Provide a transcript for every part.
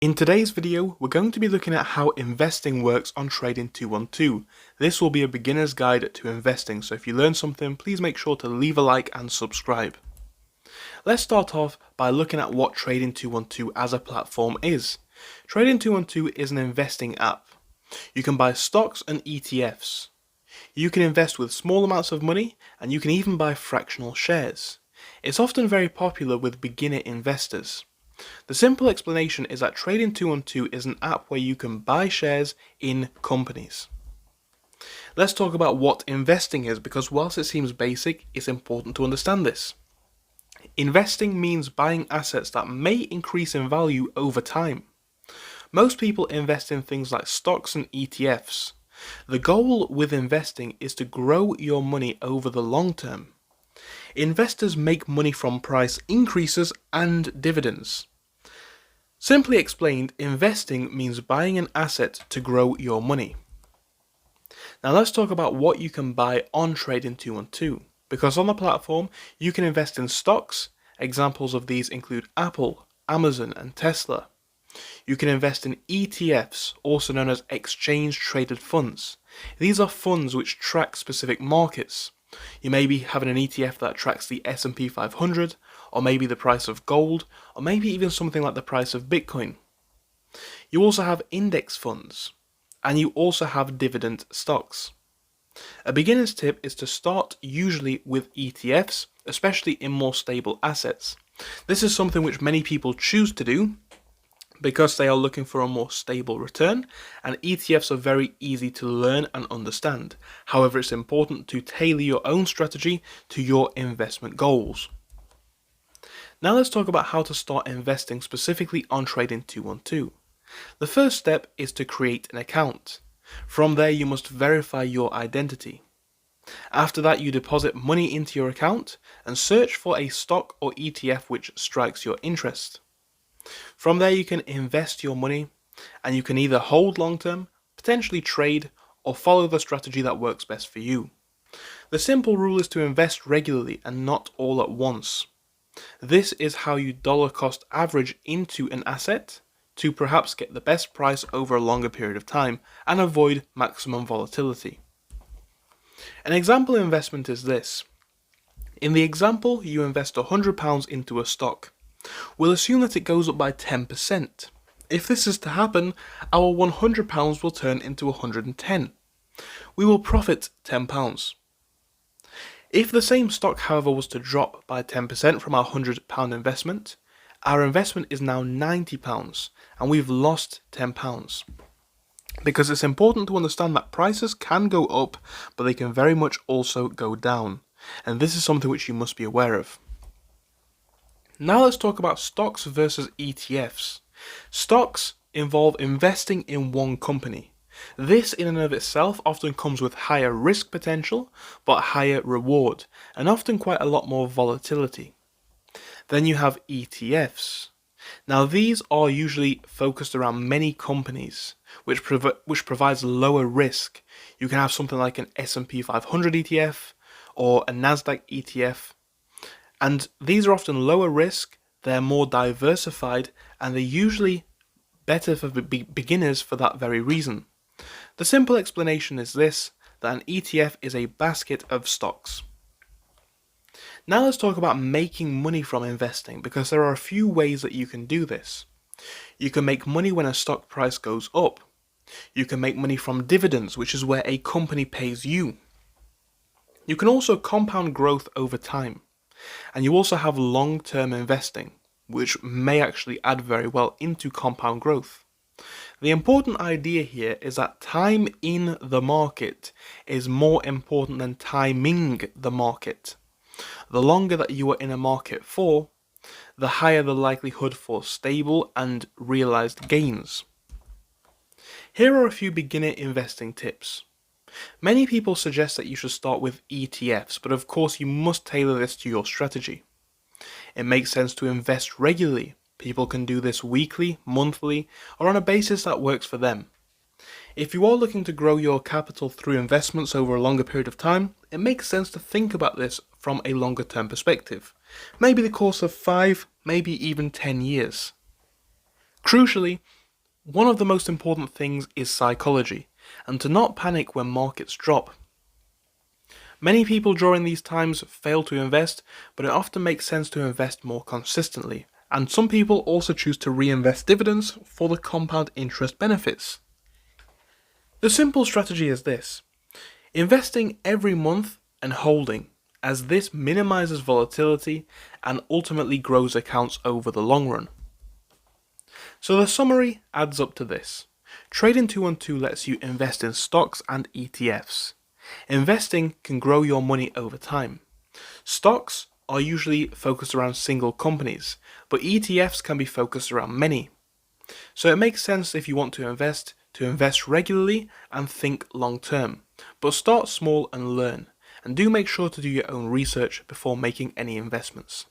In today's video, we're going to be looking at how investing works on Trading 212. This will be a beginner's guide to investing, so if you learn something, please make sure to leave a like and subscribe. Let's start off by looking at what Trading 212 as a platform is. Trading 212 is an investing app. You can buy stocks and ETFs. You can invest with small amounts of money, and you can even buy fractional shares. It's often very popular with beginner investors. The simple explanation is that Trading 212 is an app where you can buy shares in companies. Let's talk about what investing is, because whilst it seems basic, it's important to understand this. Investing means buying assets that may increase in value over time. Most people invest in things like stocks and ETFs. The goal with investing is to grow your money over the long term. Investors make money from price increases and dividends. Simply explained, investing means buying an asset to grow your money. Now let's talk about what you can buy on Trading 212, because on the platform you can invest in stocks. Examples of these include Apple, Amazon and Tesla. You can invest in ETFs, also known as exchange traded funds. These are funds which track specific markets. You may be having an ETF that tracks the S&P 500, or maybe the price of gold, or maybe even something like the price of Bitcoin. You also have index funds, and you also have dividend stocks. A beginner's tip is to start usually with ETFs, especially in more stable assets. This is something which many people choose to do because they are looking for a more stable return, and ETFs are very easy to learn and understand. However, it's important to tailor your own strategy to your investment goals. Now let's talk about how to start investing specifically on Trading 212. The first step is to create an account. From there you must verify your identity. After that you deposit money into your account and search for a stock or ETF which strikes your interest. From there you can invest your money, and you can either hold long term, potentially trade, or follow the strategy that works best for you. The simple rule is to invest regularly and not all at once. This is how you dollar cost average into an asset to perhaps get the best price over a longer period of time and avoid maximum volatility. An example investment is this. In the example, you invest £100 into a stock. We'll assume that it goes up by 10%. If this is to happen, our £100 will turn into 110. We will profit £10. If the same stock, however, was to drop by 10% from our £100 investment, our investment is now £90 and we've lost £10. Because it's important to understand that prices can go up, but they can very much also go down. And this is something which you must be aware of. Now let's talk about stocks versus ETFs. Stocks involve investing in one company. This in and of itself often comes with higher risk potential, but higher reward, and often quite a lot more volatility. Then you have ETFs. Now these are usually focused around many companies, which provides lower risk. You can have something like an S&P 500 ETF or a Nasdaq ETF. And these are often lower risk, they're more diversified, and they're usually better for beginners for that very reason. The simple explanation is this, that an ETF is a basket of stocks. Now let's talk about making money from investing, because there are a few ways that you can do this. You can make money when a stock price goes up. You can make money from dividends, which is where a company pays you. You can also compound growth over time. And you also have long-term investing, which may actually add very well into compound growth. The important idea here is that time in the market is more important than timing the market. The longer that you are in a market for, the higher the likelihood for stable and realized gains. Here are a few beginner investing tips. Many people suggest that you should start with ETFs, but of course you must tailor this to your strategy. It makes sense to invest regularly. People can do this weekly, monthly, or on a basis that works for them. If you are looking to grow your capital through investments over a longer period of time, it makes sense to think about this from a longer term perspective. Maybe the course of 5, maybe even 10 years. Crucially, one of the most important things is psychology, and to not panic when markets drop. Many people during these times fail to invest, but it often makes sense to invest more consistently, and some people also choose to reinvest dividends for the compound interest benefits. The simple strategy is this: investing every month and holding, as this minimizes volatility and ultimately grows accounts over the long run. So the summary adds up to this. Trading 212 lets you invest in stocks and ETFs. Investing can grow your money over time. Stocks are usually focused around single companies, but ETFs can be focused around many. So it makes sense if you want to invest regularly and think long term. But start small and learn, and do make sure to do your own research before making any investments.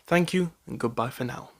Thank you and goodbye for now.